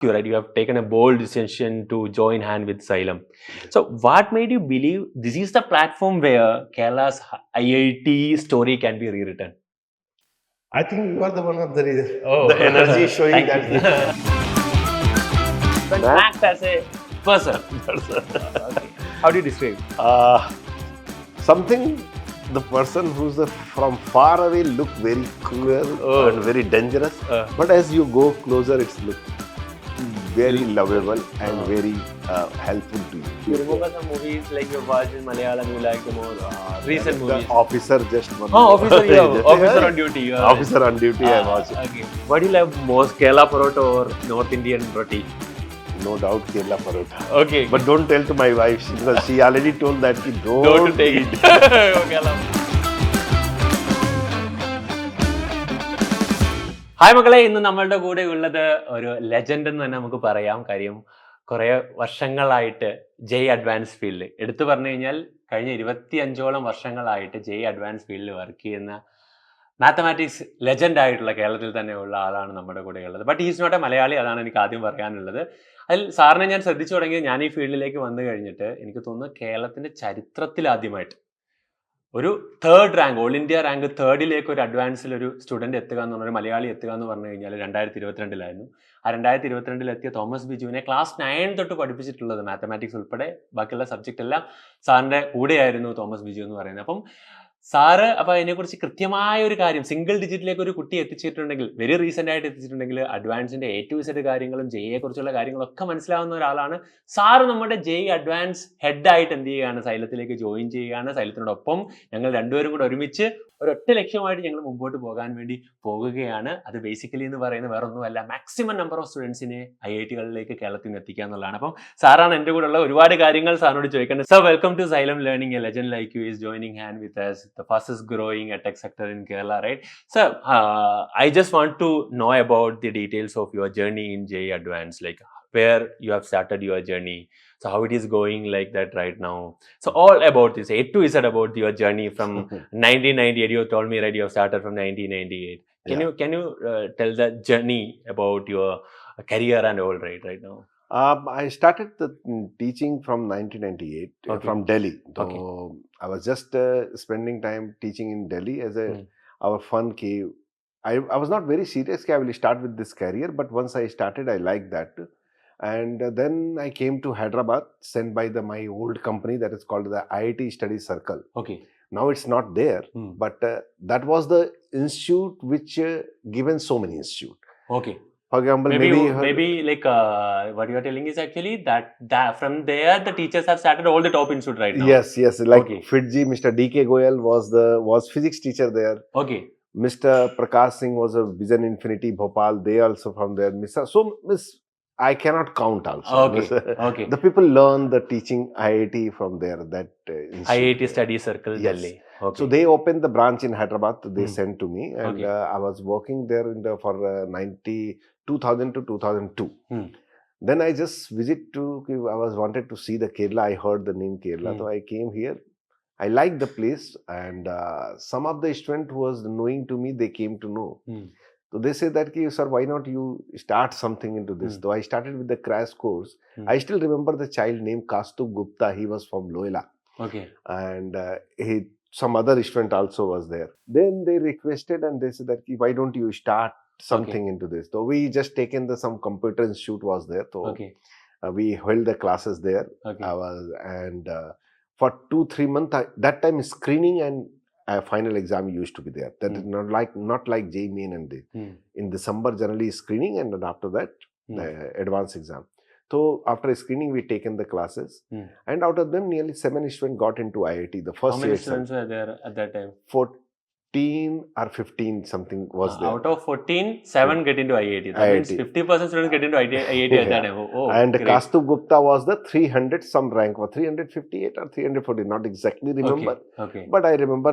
you, right? You have taken a bold decision to join hand with Xylem. So what made you believe this is the platform where Kerala's IIT story can be rewritten? I think you are the one of the reason. Oh, The energy showing thank you. that. When Nah. act as a person. Okay. How do you describe? Something the person who's from far away look very cruel and very dangerous. But as you go closer, it's look very lovable and very helpful to you. You remember some movies like you watched in Malayalam you like the more recent The movies? officer just one. Officer, yeah. Just- Officer on duty. Yeah. Officer on duty, I watched. Okay. What do you love most, Kerala parota or North Indian roti? No doubt Kerala Parota. Okay. But don't tell to my wife because she already told that she don't take it. Kerala. Hi മക്കളെ, ഇന്ന് നമ്മളുടെ കൂടെ ഉള്ളത് ഒരു legend എന്ന് തന്നെ നമുക്ക് പറയാം. കാര്യം കുറേ വർഷങ്ങളായിട്ട് JEE അഡ്വാൻസ് ഫീൽഡിൽ എടുത്തു പറഞ്ഞു കഴിഞ്ഞാൽ കഴിഞ്ഞ 25ഓളം വർഷങ്ങളായിട്ട് JEE അഡ്വാൻസ് ഫീൽഡിൽ വർക്ക് ചെയ്യുന്ന മാത്തമാറ്റിക്സ് ലെജൻഡ് ആയിട്ടുള്ള കേരളത്തിൽ തന്നെയുള്ള ആളാണ് നമ്മുടെ കൂടെ ഉള്ളത്. But is not a Malayali, അതാണ് എനിക്ക് ആദ്യം പറയാനുള്ളത്. അതിൽ സാറിനെ ഞാൻ ശ്രദ്ധിച്ചു തുടങ്ങിയത് ഞാൻ ഈ ഫീൽഡിലേക്ക് വന്നു കഴിഞ്ഞിട്ട് എനിക്ക് തോന്നുന്നു കേരളത്തിൻ്റെ ചരിത്രത്തിൽ ആദ്യമായിട്ട് ഒരു third rank, all India rank തേർഡിലേക്ക് ഒരു അഡ്വാൻസിൽ ഒരു സ്റ്റുഡൻറ്റ് എത്തുക എന്ന് പറഞ്ഞാൽ, ഒരു മലയാളി എത്തുക എന്ന് പറഞ്ഞു കഴിഞ്ഞാൽ 2022 ആ 2022 എത്തിയ തോമസ് ബിജുവിനെ ക്ലാസ് 9 തൊട്ട് പഠിപ്പിച്ചിട്ടുള്ളത് മാത്തമാറ്റിക്സ് ഉൾപ്പെടെ ബാക്കിയുള്ള സബ്ജക്റ്റ് എല്ലാം സാറിൻ്റെ കൂടെയായിരുന്നു തോമസ് ബിജു എന്ന് പറയുന്നത്. അപ്പം സാറ് അപ്പോൾ അതിനെക്കുറിച്ച് കൃത്യമായ ഒരു കാര്യം, സിംഗിൾ ഡിജിറ്റിലേക്ക് ഒരു കുട്ടി എത്തിച്ചിട്ടുണ്ടെങ്കിൽ, വെരി റീസെൻ്റ് ആയിട്ട് എത്തിച്ചിട്ടുണ്ടെങ്കിൽ അഡ്വാൻസിൻ്റെ A to Z കാര്യങ്ങളും JEE കുറിച്ചുള്ള കാര്യങ്ങളൊക്കെ മനസ്സിലാവുന്ന ഒരാളാണ് സാറ്. നമ്മുടെ JEE അഡ്വാൻസ് ഹെഡായിട്ട് എന്ത് ചെയ്യുകയാണ്, സൈലത്തിലേക്ക് ജോയിൻ ചെയ്യുകയാണ്. സൈലത്തിനോടൊപ്പം ഞങ്ങൾ രണ്ടുപേരും കൂടെ ഒരുമിച്ച് ഒരൊറ്റ ലക്ഷ്യമായിട്ട് ഞങ്ങൾ മുമ്പോട്ട് പോകാൻ വേണ്ടി പോകുകയാണ്. അത് ബേസിക്കലി എന്ന് പറയുന്നത് വേറെ ഒന്നുമല്ല, മാക്സിമം നമ്പർ ഓഫ് സ്റ്റുഡൻസിനെ IIT-കളിലേക്ക് കേരളത്തിൽ നിന്ന് എത്തിക്കുക എന്നുള്ളതാണ്. അപ്പം സാറാണ് എൻ്റെ കൂടെ ഉള്ള ഒരുപാട് കാര്യങ്ങൾ സാറിനോട് ചോദിക്കേണ്ടത്. Sir, welcome to Xylem Learning. A legend like you is joining hand with us, the fastest growing tech sector in Kerala, right? Sir, I just want to know about the details of your journey in JEE Advanced, like where you have started your journey. So how it is going like that right now. So all about this, A to Z about your journey from 1998. You told me, right, you have started from 1998. Can you tell the journey about your career and all, right now? I started the teaching from 1998 from Delhi. So I was just spending time teaching in Delhi as our fun cave. I was not very serious. I will start with this career, but once I started, I liked that. And then I came to Hyderabad, sent by my old company that is called the IIT Study Circle. Okay. Now it's not there, but that was the institute which given so many institute. Okay. For example, maybe like what you are telling is actually that from there the teachers have started all the top institute right now. Yes. Like Fitji, Mr. DK Goyal was physics teacher there. Okay. Mr. Prakash Singh was a Vision Infinity Bhopal. They also from there. I cannot count also. Okay. The people learn the teaching IIT from there. That IIT Study Circle, yes. Delhi. Okay. So they opened the branch in Hyderabad. They sent to me, and I was working there for 2000 to 2002. Then I just I was wanted to see the Kerala. I heard the name Kerala, so I came here. I liked the place, and some of the students who was knowing to me, they came to know. So they say that, sir, why not you start something into this? So I started with the crash course. I still remember the child named Kastub Gupta. He was from Loyola. Okay. And some other student also was there. Then they requested and they said that, why don't you start something into this? So we just taken some computer institute was there. So we held the classes there. For 2-3 months, that time screening and final exam used to be there. That is not like JEE Main and they. In December generally screening, and then after that the advanced exam. So after screening we taken the classes, and out of them nearly 7 students got into IIT. The first how many students were there at that time? 14 or 15 something was there. Out of 14, 7 get into IIT. That means 50% students get into IIT at that time. And Kastub Gupta was the 300 some rank, or 358 or 340, not exactly remember. Okay. But I remember,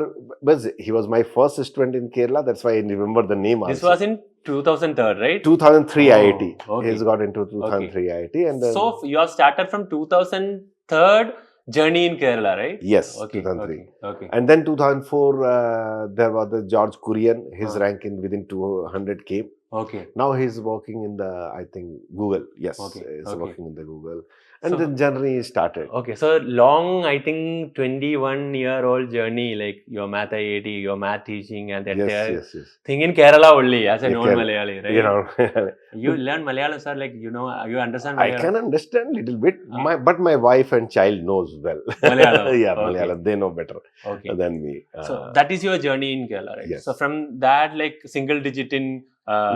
he was my first student in Kerala. That's why I remember the name. This was in 2003, right? 2003 IIT. He's got into 2003 IIT. And then, so you have started from 2003 journey in Kerala, right? Yes, 2003. Okay. And then 2004, there was the George Kurian. His rank within 200 came. Okay. Now he's working in the, I think, Google. Yes, Okay. he's Okay. working in the Google. And So- the journey started. Okay, so long, I think 21-year-old journey, like your math IIT, your math teaching, and the Yes, entire yes, yes. thing in Kerala only as a Yeah, non-Malayali, right? You know, You learn Malayalam, sir, like, you know, you understand I Malayalam? can understand little bit, but my wife and child knows well. Malayalam. Yeah, Okay. Malayalam. They know better Okay. than me. So that is your journey in Kerala, right? Yes. So from that, like single digit in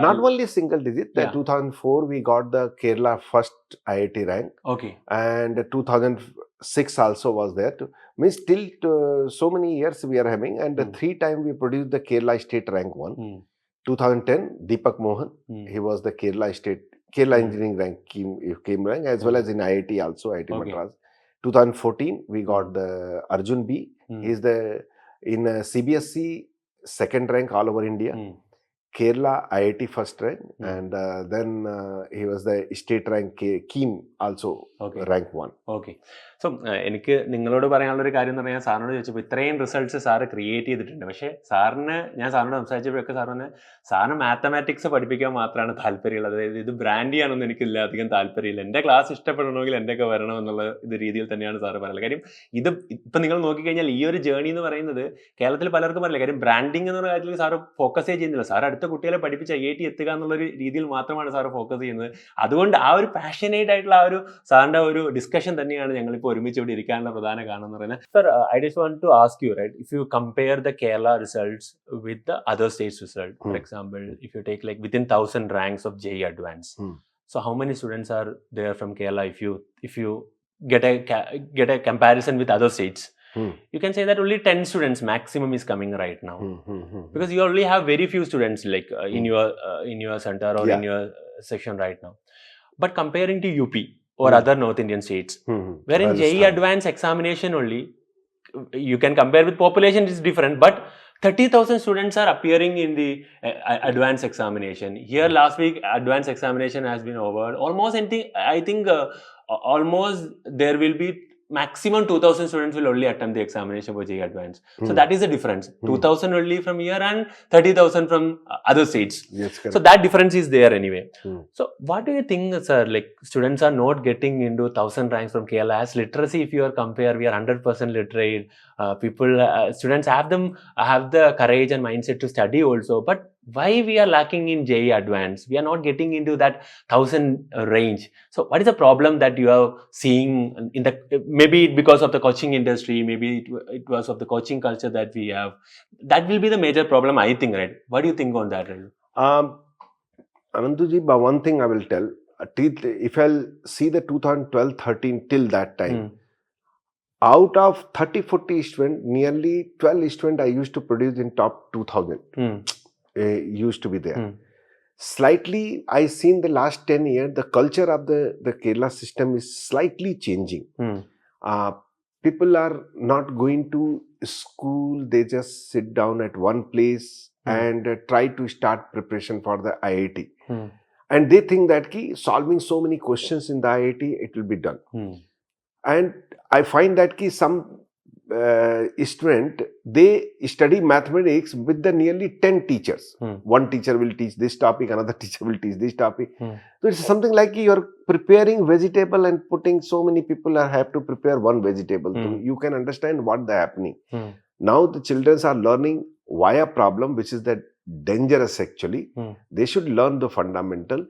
Not only single digit. Yeah. 2004 we got the Kerala first IIT rank, Okay. and 2006 also was there. Means till so many years we are having, and the 3 time we produced the Kerala state rank 1. 2010 Deepak Mohan, he was the Kerala engineering rank came rank, as well as in IIT also, IIT Okay. Madras. 2014 we got the Arjun B. He is the in CBSE second rank all over India. Kerala IIT first rank, and then he was the state rank Keem also. Okay. Rank 1. Okay so എനിക്ക് നിങ്ങളോട് പറയാനുള്ള ഒരു കാര്യം എന്ന് പറഞ്ഞാൽ സാറിനോട് ചോദിച്ചപ്പോൾ ഇത്രയും റിസൾട്ട്സ് സാറ് ക്രിയേറ്റ് ചെയ്തിട്ടുണ്ട്. പക്ഷേ സാറിന് ഞാൻ സാറിനോട് സംസാരിച്ചപ്പോഴൊക്കെ സാറിന് മാത്തമാറ്റിക്സ് പഠിപ്പിക്കാൻ മാത്രമാണ് താല്പര്യമുള്ളത്. അതായത് ഇത് ബ്രാൻഡ് ചെയ്യാനൊന്നും എനിക്കില്ല അധികം താല്പര്യമില്ല. എൻ്റെ ക്ലാസ് ഇഷ്ടപ്പെടണമെങ്കിൽ എൻ്റെയൊക്കെ വരണം എന്നുള്ള ഇത് രീതിയിൽ തന്നെയാണ് സാറ് പറയുന്നത്. കാര്യം ഇത് ഇപ്പം നിങ്ങൾ നോക്കിക്കഴിഞ്ഞാൽ ഈ ഒരു ജേർണി എന്ന് പറയുന്നത് കേരളത്തിൽ പലർക്കും പറയില്ല. കാര്യം ബ്രാൻഡിങ് എന്നുള്ള കാര്യത്തിൽ സാറ് ഫോക്കസേ ചെയ്യുന്നില്ല. സാർ അടുത്ത കുട്ടികളെ പഠിപ്പിച്ച് IIT എത്തുക എന്നുള്ളൊരു രീതിയിൽ മാത്രമാണ് സാറ് ഫോക്കസ് ചെയ്യുന്നത്. അതുകൊണ്ട് ആ ഒരു പാഷനേറ്റ് ആയിട്ടുള്ള ആ ഒരു സാറിൻ്റെ ഒരു ഡിസ്കഷൻ തന്നെയാണ് ഞങ്ങളിപ്പോൾ ഒരുമിച്ച് ഇവിടെ ഇരിക്കാനുള്ള പ്രധാന കാരണം എന്ന് പറയുന്നത്. Sir, I just want to ask you, right, if you compare the Kerala results with the other states result, for example, if you take like within 1000 ranks of JEE Advanced, so how many students are there from Kerala if you get a comparison with other states? You can say that only 10 students maximum is coming right now, because you only have very few students like in your center or in your section right now. But comparing to UP or other North Indian states, where in JEE Advanced examination only, you can compare with population, it's different, but 30,000 students are appearing in the advanced examination. Here last week advanced examination has been over. Almost I think almost there will be maximum 2,000 students will only attempt the examination for JEE Advanced. So that is the difference. 2,000 only from here and 30,000 from other states. Yes, so that difference is there anyway. So what do you think, sir? Like students are not getting into 1,000 ranks from Kerala. As literacy, if you are compare, we are 100% literate. Students have the courage and mindset to study also. But why we are lacking in JEE Advanced? We are not getting into that 1,000 range. So what is the problem that you are seeing in the, maybe because of the coaching industry, maybe it was of the coaching culture that we have. That will be the major problem, I think, right? What do you think on that, right? Ananduji, but one thing I will tell, if I'll see the 2012-13 till that time, out of 30-40 students, nearly 12 students I used to produce in top 2,000 used to be there. Slightly, I seen the last 10 years, the culture of the Kerala system is slightly changing. People are not going to school, they just sit down at one place and try to start preparation for the IIT. And they think that solving so many questions in the IIT, it will be done. And I find that some student, they study mathematics with the nearly 10 teachers. One teacher will teach this topic, another teacher will teach this topic. So it's something like you're preparing vegetable and putting so many people have to prepare one vegetable. So you can understand what is happening. Now the children are learning via problem, which is that dangerous actually. They should learn the fundamental.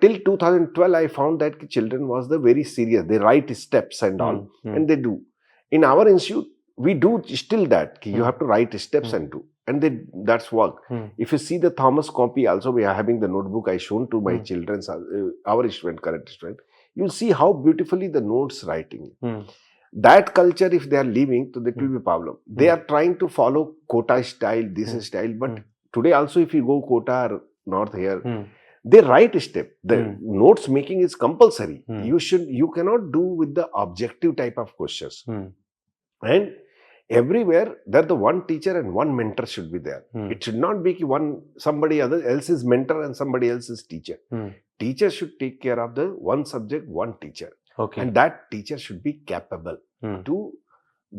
Till 2012, I found that children was the very serious. They write steps and all, and they do. In our institute, we do still that. You have to write steps and do, and that's work. If you see the Thomas copy, also we are having the notebook I shown to my children, our student, current student. You'll see how beautifully the notes writing. That culture, if they are leaving, so that will be a problem. They are trying to follow quota style, this style, but today also, if you go quota or north here. They write a step. The notes making is compulsory. You cannot do with the objective type of questions. And everywhere, there the one teacher and one mentor should be there. It should not be somebody else's mentor and somebody else's teacher. Teacher should take care of the one subject, one teacher. Okay. And that teacher should be capable to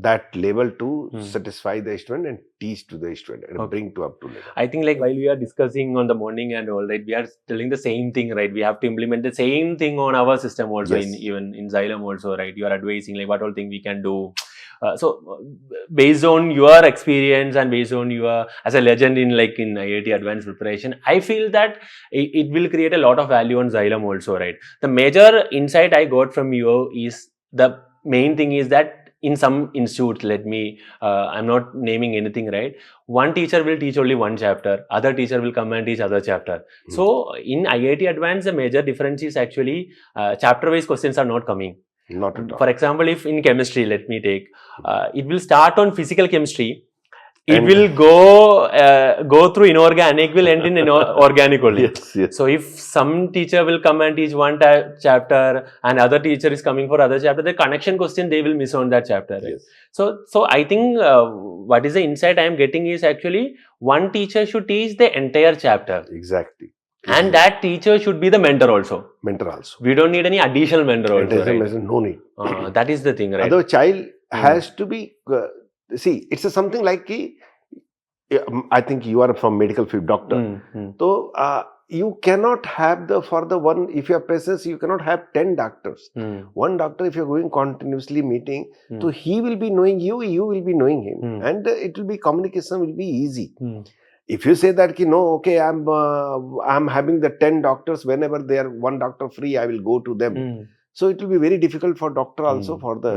that level to Hmm. satisfy the student and teach to the student and Okay. bring to up to level. I think like while we are discussing on the morning and all, right, we are telling the same thing, right? We have to implement the same thing on our system also, Yes. even in Xylem also, right? You are advising like what all thing we can do. So based on your experience and based on your as a legend in IIT Advanced preparation, I feel that it will create a lot of value on Xylem also, right? The major insight I got from you is the main thing is that in some institutes, I'm not naming anything, right? One teacher will teach only one chapter, other teacher will come and teach other chapter. So in IIT Advanced, the major difference is actually chapter wise questions are not coming. Not at all. For example, if in chemistry, let me take, it will start on physical chemistry. It And- will go through inorganic, will end in organic only. Yes, yes. So if some teacher will come and teach one chapter and other teacher is coming for other chapter, the connection question they will miss on that chapter, right? Yes. So I think what is the insight I am getting is actually one teacher should teach the entire chapter, Exactly. and that teacher should be the mentor also. Mentor also. We don't need any additional mentor It also, is a right? message, no need. That is the thing, right? Other child has to be see, it's something like I think you are from medical field, doctor. So you cannot have for the one, if you have patients, you cannot have 10 doctors. One doctor, if you're going continuously meeting, so he will be knowing you, you will be knowing him, and it will be, communication will be easy. If you say that no, okay, I'm having the 10 doctors, whenever they are one doctor free, I will go to them. So it will be very difficult for doctor also, for the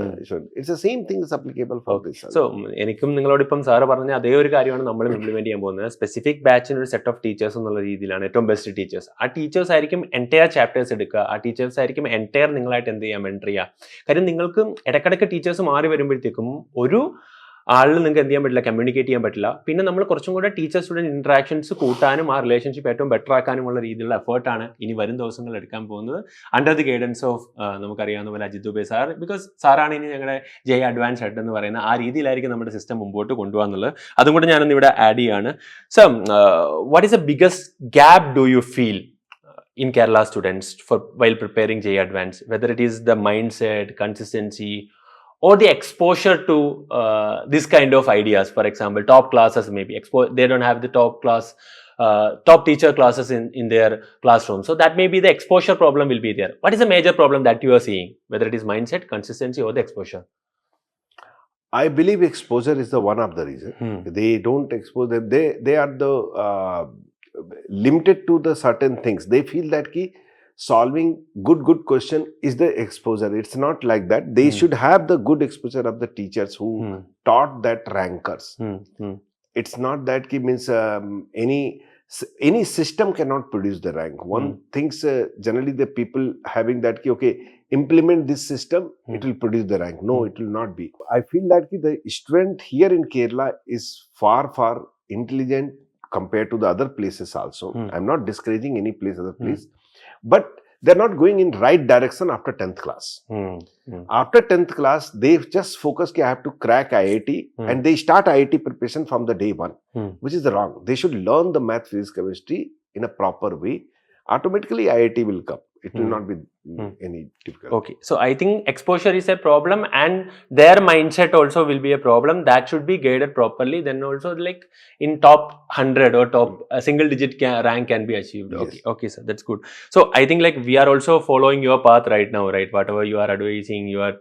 it's the same thing is applicable for this. So എനിക്കും നിങ്ങളോടിപ്പം sir പറഞ്ഞ അതേ ഒരു കാര്യമാണ് നമ്മളും implement ചെയ്യാൻ പോകുന്നത്. Specific ബാച്ചിന് ഒരു set of teachers എന്നുള്ള രീതിയിലാണ് ഏറ്റവും ബെസ്റ്റ് ടീച്ചേഴ്സ്. ആ ടീച്ചേഴ്സ് ആയിരിക്കും എൻറ്റയർ ചാപ്റ്റേഴ്സ് എടുക്കുക, ആ ടീച്ചേഴ്സ് ആയിരിക്കും എൻറ്റയർ നിങ്ങളായിട്ട് എന്ത് ചെയ്യാൻ മെൻറ്റർ ചെയ്യുക. കാര്യം നിങ്ങൾക്ക് ഇടയ്ക്കിടയ്ക്ക് ടീച്ചേഴ്സ് മാറി വരുമ്പോഴത്തേക്കും ഒരു ആളിൽ നിങ്ങൾക്ക് എന്ത് ചെയ്യാൻ പറ്റില്ല, കമ്മ്യൂണിക്കേറ്റ് ചെയ്യാൻ പറ്റില്ല. പിന്നെ നമ്മൾ കുറച്ചും കൂടെ ടീച്ചർ സ്റ്റുഡൻറ് ഇന്ററാക്ഷൻസ് കൂട്ടാനും ആ റിലേഷൻഷിപ്പ് ഏറ്റവും ബെറ്റർ ആക്കാനുമുള്ള രീതിയിലുള്ള എഫേർട്ടാണ് ഇനി വരും ദിവസങ്ങളിൽ എടുക്കാൻ പോകുന്നത്, അണ്ടർ ദി ഗൈഡൻസ് ഓഫ് നമുക്കറിയാവുന്ന പോലെ അജിത് ദുബെ സാർ. ബിക്കോസ് സാറാണ് ഇനി ഞങ്ങളുടെ JEE അഡ്വാൻസ് ഹെഡ് എന്ന് പറയുന്ന ആ രീതിയിലായിരിക്കും നമ്മുടെ സിസ്റ്റം മുമ്പോട്ട് കൊണ്ടുപോകാന്നുള്ളത്. അതും കൂടെ ഞാനൊന്ന് ഇവിടെ ആഡ് ചെയ്യാണ്. So what is the biggest gap do you feel in Kerala students while preparing JEE Advanced, whether it is the mindset, consistency, or the exposure to this kind of ideas? For example, top classes maybe they don't have the top teacher classes in their classroom, so that may be the exposure problem will be there. What is the major problem that you are seeing, whether it is mindset, consistency, or the exposure? I believe exposure is the one of the reason. They don't expose them. They are the limited to the certain things. They feel that solving good question is the exposure. It's not like that. They should have the good exposure of the teachers who taught that rankers. It's not that means any system cannot produce the rank. One thinks generally the people having that okay, implement this system, it will produce the rank. No, it will not be. I feel that the student here in Kerala is far intelligent compared to the other places also. I'm not discouraging any other place, but they're not going in right direction after 10th class. After 10th class, they just focus I have to crack IIT, and they start IIT preparation from the day one, which is wrong. They should learn the math, physics, chemistry in a proper way. Automatically IIT will come. It will not be any difficult. Okay, so I think exposure is a problem, and their mindset also will be a problem. That should be guided properly. Then also like in top 100 or top single digit rank can be achieved. Yes. Okay, sir, that's good. So I think like we are also following your path right now, right? Whatever you are advising, your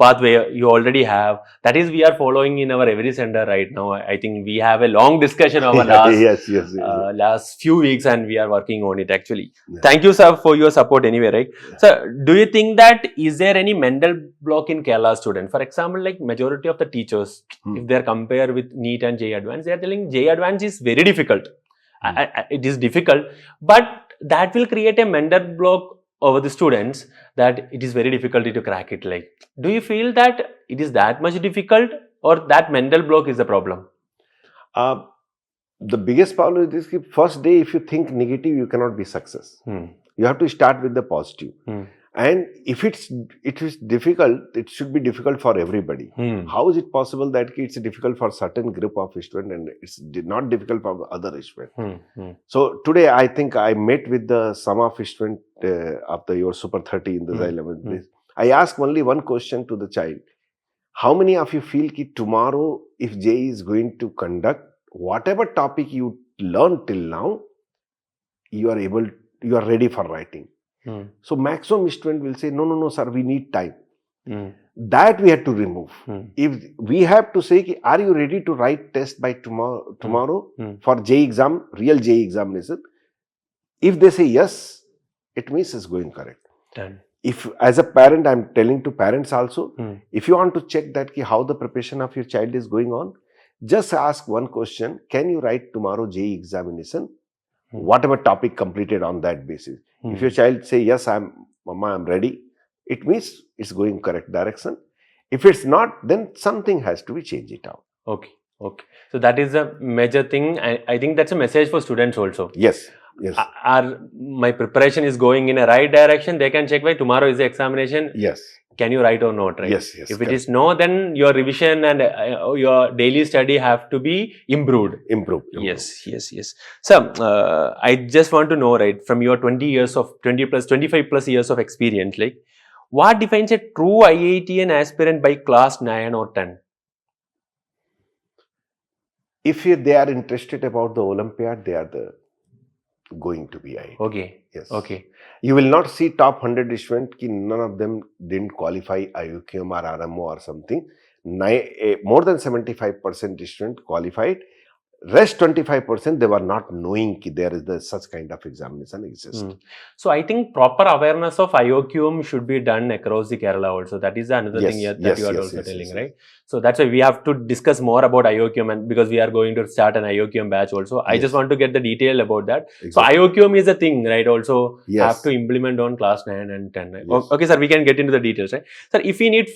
pathway you already have. That is we are following in our every center right now. I think we have a long discussion over last few weeks, and we are working on it actually. Yeah. Thank you, sir, for your support anyway, right? Yeah. So do you think that is there any mental block in Kerala student? For example, like majority of the teachers, if they are compared with NEET and JEE Advanced, they are telling JEE Advanced is very difficult. It is difficult, but that will create a mental block over the students that it is very difficult to crack it. Like, do you feel that it is that much difficult, or that mental block is the problem? The biggest problem is this: first day, if you think negative, you cannot be success. You have to start with the positive. And if it is difficult, it should be difficult for everybody. How is it possible that it's difficult for certain group of students and it's not difficult for other students? So today, I think I met with some of students of your Super 30 in the Xylem. I asked only one question to the child: how many of you feel that tomorrow, if JEE is going to conduct whatever topic you learned till now, you are ready for writing? So maximum student will say, no, sir, we need time. That we have to remove. If we have to say, are you ready to write test by tomorrow for JEE exam, real JEE examination? If they say yes, it means it's going correct. Done. If as a parent, I'm telling to parents also, if you want to check that how the preparation of your child is going on, just ask one question: can you write tomorrow JEE examination? Whatever topic completed on that basis. If your child say yes, Mama, I'm ready, it means it's going correct direction. If it's not, then something has to be changed it out. Okay. So that is a major thing. I think that's a message for students also. Yes. My preparation is going in a right direction. They can check by tomorrow is the examination. Yes. Can you write or not, right? Yes. If it is no, then your revision and your daily study have to be improved. Yes. So, I just want to know, right, from your 25 plus years of experience, like, what defines a true IITian aspirant by class 9 or 10? If they are interested about the Olympiad, they are going to be IIT. Okay. Yes. Okay. You will not see top 100 students, none of them didn't qualify IOQM or RMO or something. More than 75% students qualified. Rest 25%, they were not knowing that there is such kind of examination exists. So I think proper awareness of IOQM should be done across the Kerala also. That is another thing that you are also telling, right? So that's why we have to discuss more about IOQM, and because we are going to start an IOQM batch also. I just want to get the detail about that. Exactly. So IOQM is a thing, right? Also have to implement on class 9 and 10. Right? Okay, sir, we can get into the details, right? Sir, if we need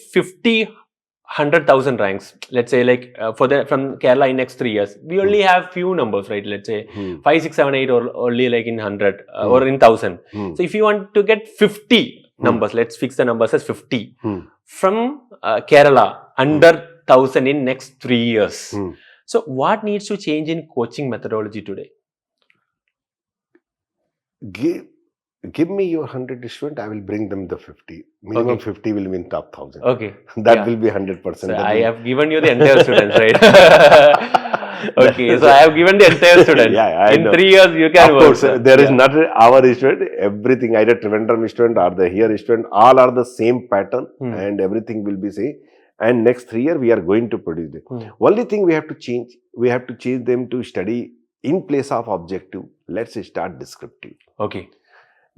100,000 ranks, let's say, like from Kerala in next 3 years, we only have few numbers, right? Let's say 5, 6, 7, 8, or only like in 100 or in 1000. So if you want to get 50 numbers, let's fix the numbers as 50 from Kerala under 1000 in next 3 years. So what needs to change in coaching methodology today? Give me your 100 students, I will bring them the 50. Minimum 50 will win top 1000. Okay. That will be 100%. So I have given you the entire students, right? Okay, so I have given the entire students. In 3 years, you can work. Of course, there is not our student, everything, either Trivandrum student or the here student, all are the same pattern and everything will be same. And next 3 years, we are going to produce them. Only thing we have to change them to study in place of objective. Let's start descriptive. Okay.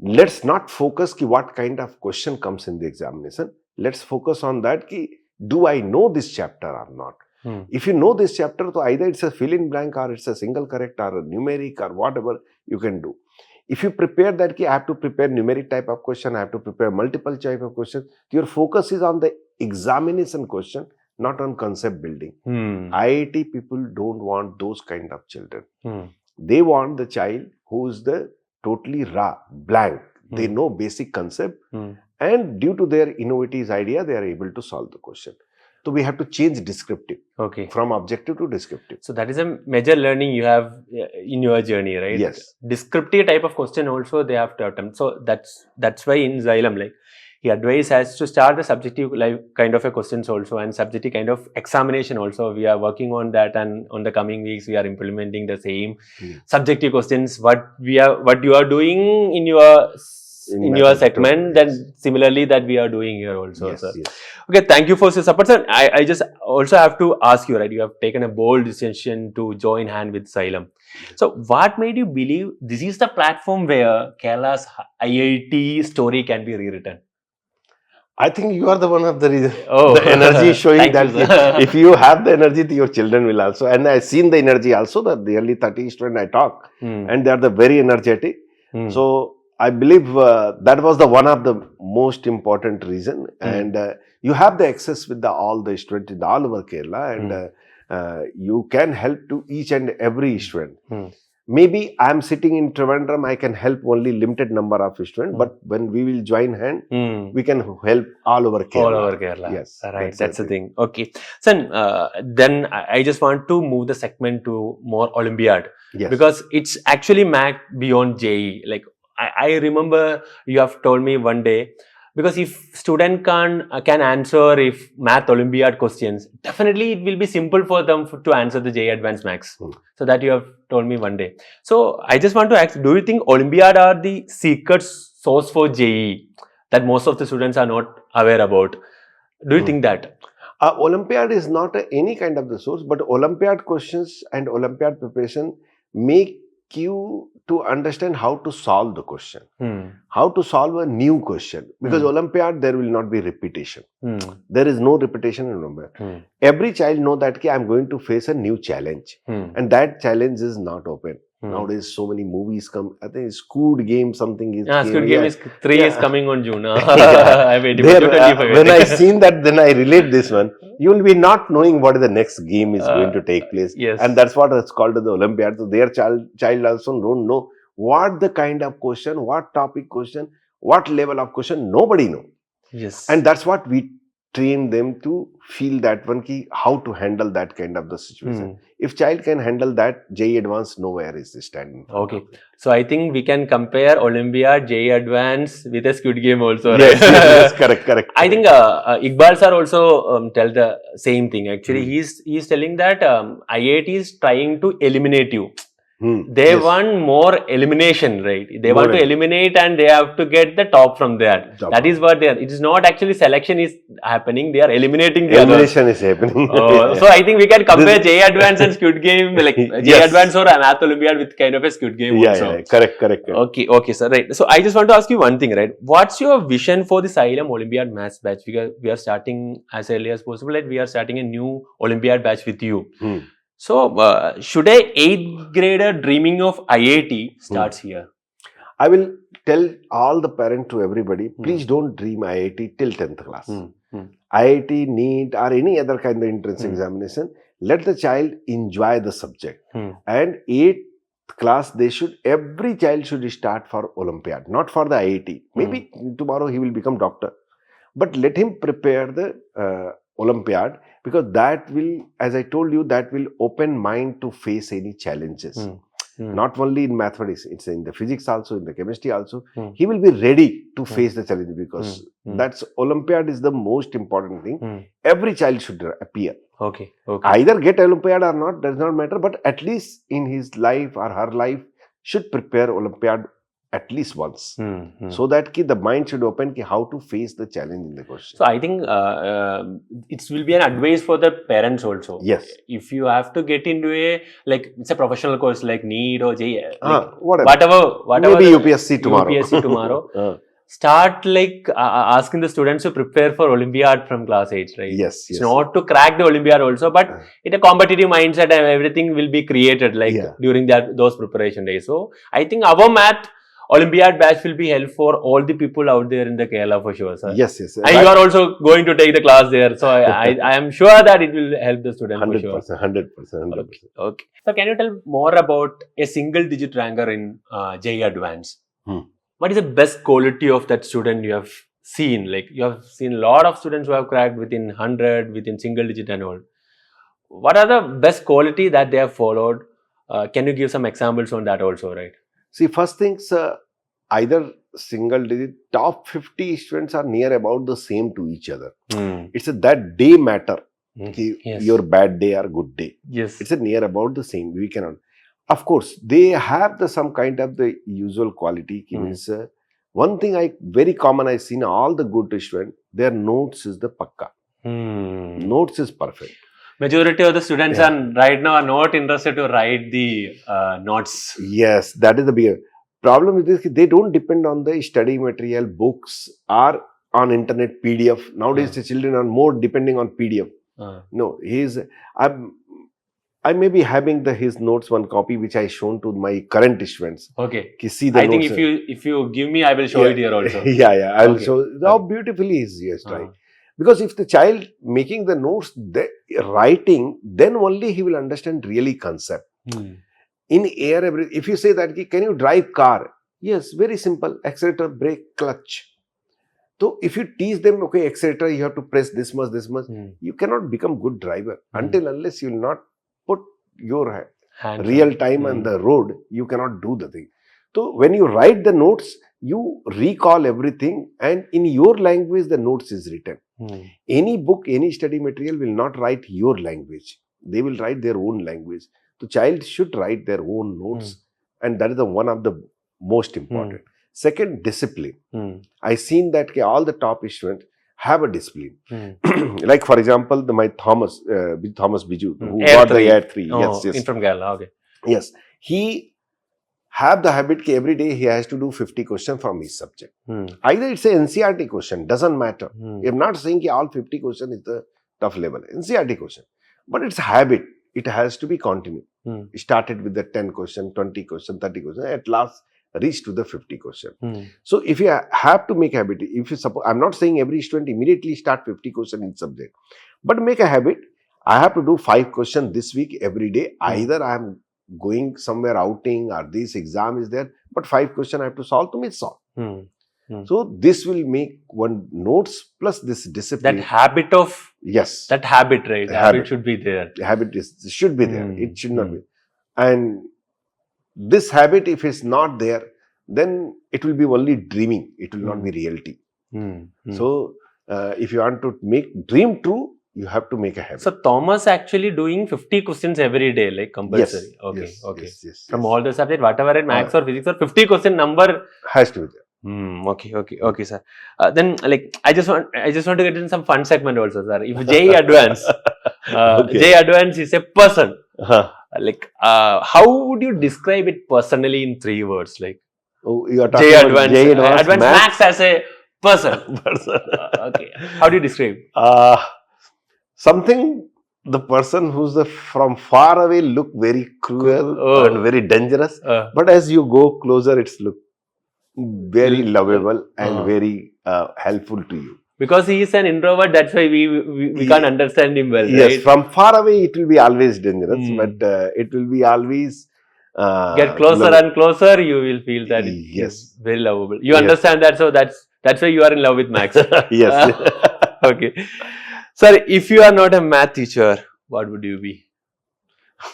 Let's not focus what kind of question comes in the examination. Let's focus on that. Do I know this chapter or not? If you know this chapter, so either it's a fill in blank or it's a single correct or a numeric or whatever you can do. If you prepare that, I have to prepare numeric type of question, I have to prepare multiple type of question. Your focus is on the examination question, not on concept building. IIT people don't want those kind of children. They want the child who is the totally raw, blank. They know basic concept and due to their innovative idea, they are able to solve the question. So we have to change descriptive from objective to descriptive. So that is a major learning you have in your journey, right? Yes. Descriptive type of question also they have to attempt. So that's why in Xylem, like, he advised us to start the subjective kind of a questions also and subjective kind of examination also. We are working on that, and on the coming weeks we are implementing the same subjective questions. What you are doing in your segment, then similarly that we are doing here also, sir. Okay, thank you for your support, sir. I just also have to ask you, right? You have taken a bold decision to join hand with Xylem. So what made you believe this is the platform where Kerala's IIT story can be rewritten? I think you are the one of the reason. The energy showing that if you have the energy, your children will also. And I've seen the energy also, that nearly 30 students I talk and they are the very energetic. So I believe that was the one of the most important reason. And you have the access with all the students in all over Kerala, and you can help to each and every student. Maybe I am sitting in Trivandrum, I can help only limited number of students, but when we will join hand, we can help all over Kerala. All over Kerala. Yes. Right, that's the thing. Okay. So then I just want to move the segment to more Olympiad. Yes. Because it's actually mapped beyond JEE. Like, I remember you have told me one day, Because if student can answer if math Olympiad questions, definitely it will be simple for them to answer the JEE Advanced Maths. So that you have told me one day. So I just want to ask, do you think Olympiad are the secret source for JEE that most of the students are not aware about? Do you think that? Olympiad is not any kind of the source, but Olympiad questions and Olympiad preparation make you to understand how to solve the question, how to solve a new question. Because Olympiad, there will not be repetition. There is no repetition in Olympiad. Every child know that I am going to face a new challenge, and that challenge is not open. Nowadays, so many movies come. I think Squid Game, something is. Squid Game is 3 is coming on June. I waited for 25. When I seen that, then I relate this one. You will be not knowing what is the next game is going to take place. Yes. And that's what it's called the Olympiad. So their child also don't know what the kind of question, what topic question, what level of question, nobody know. Yes. And that's what we train them to feel that one key, how to handle that kind of the situation. If child can handle that, JEE Advanced nowhere is standing. Okay. So I think we can compare Olympiad, JEE Advanced with a Squid Game also. Right? Yes, correct. I think Iqbal sir also tell the same thing. Actually, he's telling that IIT is trying to eliminate you. They want more elimination, right? They want to eliminate and they have to get the top from there. That is what they are. It is not actually selection is happening. They are eliminating the elimination is happening. So I think we can compare JEE Advanced and Squid Game, like JEE Advanced or Math Olympiad with kind of a Squid Game also. Correct. Okay, sir. Right. So I just want to ask you one thing, right? What's your vision for the Xylem Olympiad Maths batch? Because we are starting as early as possible. Like we are starting a new Olympiad batch with you. So, should a 8th grader dreaming of IIT starts here? I will tell all the parents to everybody, please don't dream IIT till 10th class. IIT, NEET or any other kind of entrance examination, let the child enjoy the subject. And 8th class, every child should start for Olympiad, not for the IIT. Maybe tomorrow he will become doctor. But let him prepare the Olympiad, because that will, as I told you, that will open mind to face any challenges. Not only in mathematics, it's in the physics also, in the chemistry also. He will be ready to face the challenge, because that's Olympiad is the most important thing. Every child should appear. Okay. Either get Olympiad or not, does not matter, but at least in his life or her life should prepare Olympiad at least once, so that the mind should open how to face the challenge in the question. So I think it will be an advice for the parents also. Yes. If you have to get into it's a professional course like NEET or JEE, whatever. Maybe UPSC tomorrow. Start asking the students to prepare for Olympiad from class 8, right? Yes. It's not to crack the Olympiad also, but in a competitive mindset and everything will be created during those preparation days. So I think our math Olympiad batch will be helpful for all the people out there in the Kerala for sure, sir. Yes. And you are also going to take the class there. So I am sure that it will help the student 100%, for sure. 100%. Okay. So can you tell more about a single digit ranker in JEE Advanced? What is the best quality of that student you have seen? Like you have seen a lot of students who have cracked within 100, within single digit and all. What are the best quality that they have followed? Can you give some examples on that also, right? See, first things, either single digit, top 50 students are near about the same to each other. It's that day matter. Your bad day or good day. Yes. It's near about the same. We cannot. Of course, they have some kind of the usual quality. Means, one thing very common I seen all the good students, their notes is the pakka. Notes is perfect. Majority of the students right now are not interested to write the notes. Yes, that is the big problem. Is this, they don't depend on the study material, books, or on internet PDF. Nowadays, the children are more depending on PDF. No, I may be having his notes, one copy which I shown to my current students. Okay. See the I notes. think if you give me, I will show it here also. I will show how beautifully he is trying. Because if the child making the notes, writing, then only he will understand really concept. In air, if you say that, can you drive car? Yes, very simple. Accelerator, brake, clutch. So if you teach them, okay, accelerator, you have to press this much. You cannot become good driver until unless you will not put your real time on the road, you cannot do the thing. So when you write the notes, you recall everything, and in your language the notes is written. Any book, any study material will not write your language. They will write their own language. The child should write their own notes, and that is the one of the most important. Second, discipline. I seen that all the top students have a discipline. Like for example, my Thomas Biju, who got the Air 3. Yes. In from Kerala. Okay. Yes, he have the habit that every day he has to do 50 questions from his subject. Either it's an NCRT question, doesn't matter. I'm not saying that all 50 questions is the tough level. NCRT question. But it's a habit. It has to be continued. It started with the 10 question, 20 question, 30 question. At last, reach to the 50 question. So if you have to make a habit, if you suppose, I'm not saying every student immediately start 50 question in subject, but make a habit. I have to do 5 questions this week every day. Either I'm going somewhere outing or this exam is there, but 5 questions I have to solve to make solve. So this will make one notes plus this discipline. That habit of that habit, right? Habit should be there. Habit should be there. It should not be. And this habit, if it's not there, then it will be only dreaming. It will not be reality. So if you want to make dream true, you have to make a habit. So Thomas actually doing 50 questions every day, like compulsory. Yes. From all the subjects, whatever in maths or physics or 50 question number has to be there. Okay, sir. Then, like, I just want to get in some fun segment also, sir. If JEE Advanced, JEE Advanced is a person. Like, how would you describe it personally in 3 words? Like, you are talking JEE about JEE Advanced Maths as a person. Okay, how do you describe? Something, the person who's from far away look very cruel and very dangerous, but as you go closer, it's look very lovable and very helpful to you. Because he is an introvert, that's why we can't understand him well. Yes, right? From far away, it will be always dangerous, but it will be always get closer and closer. You will feel that it is very lovable. You understand that, so that's why you are in love with Max. Yes. Okay. Sir, if you are not a math teacher, what would you be?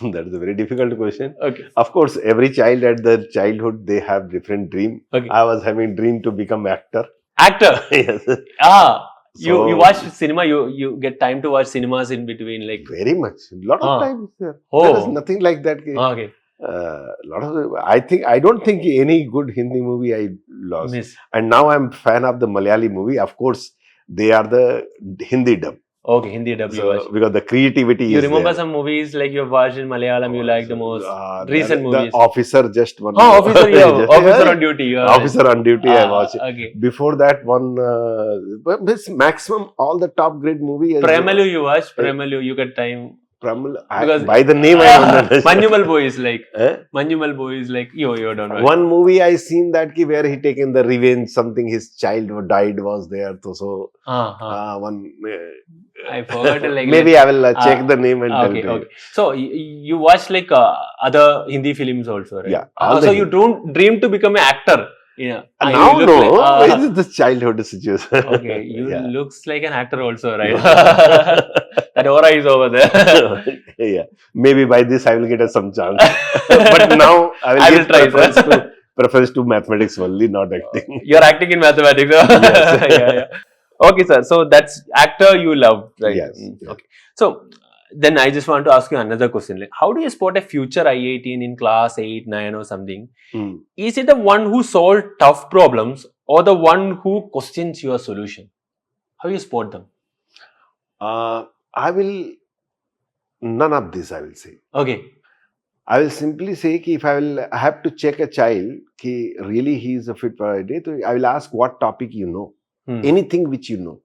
That is a very difficult question. Okay. Of course, every child at their childhood, they have different dream. Okay. I was having dream to become actor. Actor? Yes. So, you watch cinema, you get time to watch cinemas in between, like... Very much. Lot of time is there. There is nothing like that. Okay. I don't think any good Hindi movie I lost. And now I'm fan of the Malayali movie. Of course, they are the Hindi dub. Okay, Hindi dub you watch. Because the creativity you is remember there. Some movies like you've watched in Malayalam you like the most? Recent movies. The Officer just one. Officer, Officer on Duty. Officer on Duty I watched. Okay. Before that one, this maximum all the top grade movie. Premalu you watch? Premalu, you get time. Because by the name I don't understand. Manjumal Boy is like, Manjumal Boy is like, you don't watch. One movie I seen that where he taken the revenge, something his child died was there. So, one. I forgot. Like, maybe I will check the name and tell you. Okay. So, you watch like other Hindi films also, right? Yeah. So, you don't dream to become an actor? Yeah. Now no, this is the childhood situation. Okay, you looks like an actor also, right? That aura is over there. Yeah, maybe by this I will get some chance. But now I will try preference to mathematics only, not acting. You're acting in mathematics. Yeah. Okay, sir. So that's actor you love, right? Yes. Okay. So then I just want to ask you another question. Like, how do you spot a future IIT in class 8, 9 or something? Is it the one who solved tough problems or the one who questions your solution? How do you spot them? I will, none of this I will say. Okay. I will simply say that if I have to check a child, really he is a fit for IIT, I will ask what topic you know. Anything which you know.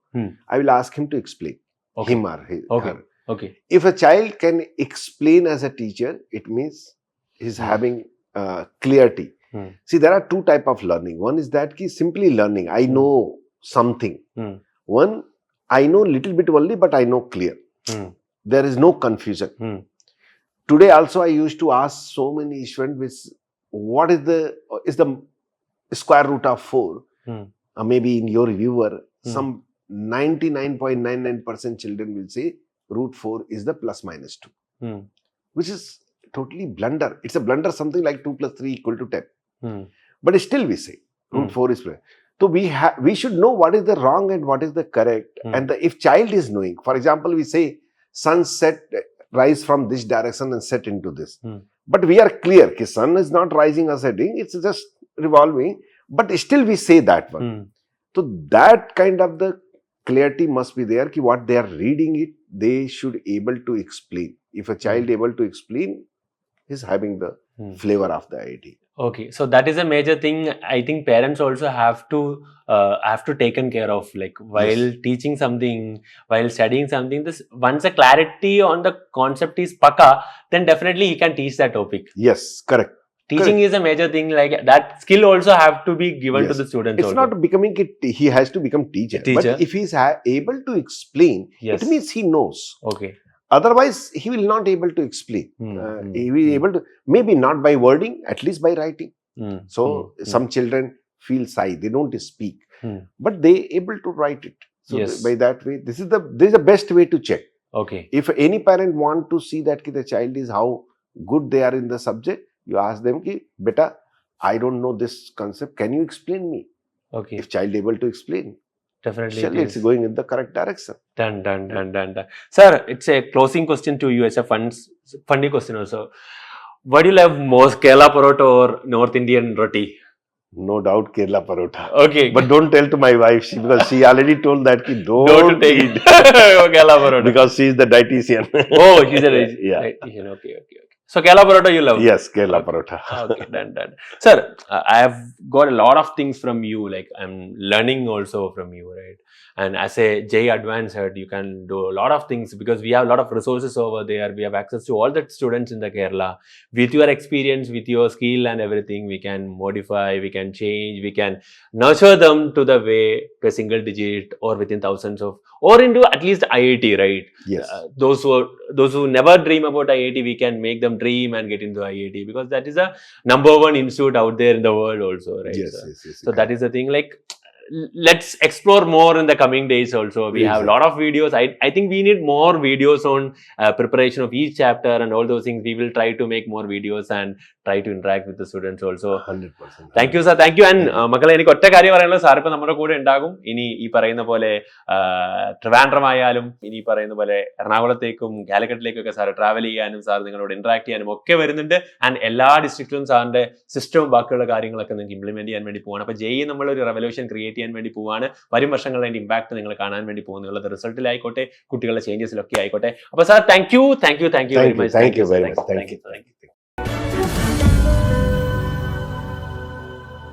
I will ask him to explain. Him or her. Okay. If a child can explain as a teacher, it means he's having clarity. See, there are 2 types of learning. One is that simply learning. I know something. One, I know little bit only, but I know clear. There is no confusion. Today also I used to ask so many students, what is the square root of 4? Maybe in your viewer, some 99.99% children will say root 4 is the plus minus 2, which is totally blunder. It's a blunder, something like 2 plus 3 equal to 10. But still we say and 4 is present. So we should know what is the wrong and what is the correct. And if child is knowing, for example, we say sun set rise from this direction and set into this, but we are clear that sun is not rising or setting, it's just revolving, but still we say that one. So that kind of the clarity must be there that what they are reading it, they should able to explain. If a child able to explain, is having the flavor of the IIT. Okay, so that is a major thing. I think parents also have to taken care of, like while teaching something, while studying something. This once a clarity on the concept is paka, then definitely he can teach that topic. Yes, correct. Teaching is a major thing. Like that skill also have to be given to the students. It's also. not becoming it. He has to become teacher. But if he is able to explain, it means he knows. Okay. Otherwise, he will not able to explain. He will able to, maybe not by wording, at least by writing. So some children feel shy; they don't speak, but they able to write it. So by that way, this is the best way to check. Okay. If any parent want to see that the child is how good they are in the subject, you ask them ki, beta, I don't know this concept. Can you explain me? Okay. If child able to explain, definitely it's going in the correct direction. Done. Sir, it's a closing question to you. It's a funny question also. What do you love most, Kerala parota or North Indian roti? No doubt Kerala parota. Okay. But don't tell to my wife, because she already told that ki don't take eat Kerala parota. Because she is the dietitian. Oh, she's a dietitian. Okay. So Kerala parota you love? Yes, Kerala parota. Okay, done. Sir, I have got a lot of things from you. Like I'm learning also from you, right? And as a JEE Advanced head, you can do a lot of things because we have a lot of resources over there. We have access to all the students in the Kerala. With your experience, with your skill and everything, we can modify, we can change, we can nurture them to the way to a single digit or within thousands of, or into at least IIT, right? Yes. Those who never dream about IIT, we can make them dream and get into IIT, because that is a #1 institute out there in the world also, right? Yes. So that is the thing. Like, let's explore more in the coming days also. We have a lot of videos. I think we need more videos on preparation of each chapter and all those things. We will try to make more videos and try to interact with the students also. 100%. Thank you, sir. Thank you. And മക്കളെ എനിക്ക് ഒറ്റ കാര്യം പറയാനുള്ളത്, sir ഇപ്പം നമ്മുടെ കൂടെ ഉണ്ടാകും. ഇനി ഈ പറയുന്ന പോലെ ട്രിവാൻഡ്രം ആയാലും ഇനി പറയുന്ന പോലെ എറണാകുളത്തേക്കും കാലിക്കറ്റിലേക്കും ഒക്കെ സാർ ട്രാവൽ ചെയ്യാനും സാർ നിങ്ങളോട് ഇന്ററാക്ട് ചെയ്യാനും ഒക്കെ വരുന്നുണ്ട്. ആൻഡ് എല്ലാ ഡിസ്ട്രിക്റ്റിലും സാറിന്റെ സിസ്റ്റവും ബാക്കിയുള്ള കാര്യങ്ങളൊക്കെ നിങ്ങൾക്ക് ഇംപ്ലിമെന്റ് ചെയ്യാൻ വേണ്ടി പോവാണ്. അപ്പോൾ JEE നമ്മളൊരു റെവല്യൂഷൻ ക്രിയേറ്റ് ചെയ്യാൻ വേണ്ടി പോവാണ്. വരും വർഷങ്ങളുടെ അതിന്റെ ഇമ്പാക്ട് നിങ്ങൾ കാണാൻ വേണ്ടി പോകുന്നുള്ളത് റിസൾട്ടിലായിക്കോട്ടെ, കുട്ടികളുടെ ചേഞ്ചസിലൊക്കെ ആയിക്കോട്ടെ. അപ്പോൾ sir thank you very much. Thank you very much. Thank you.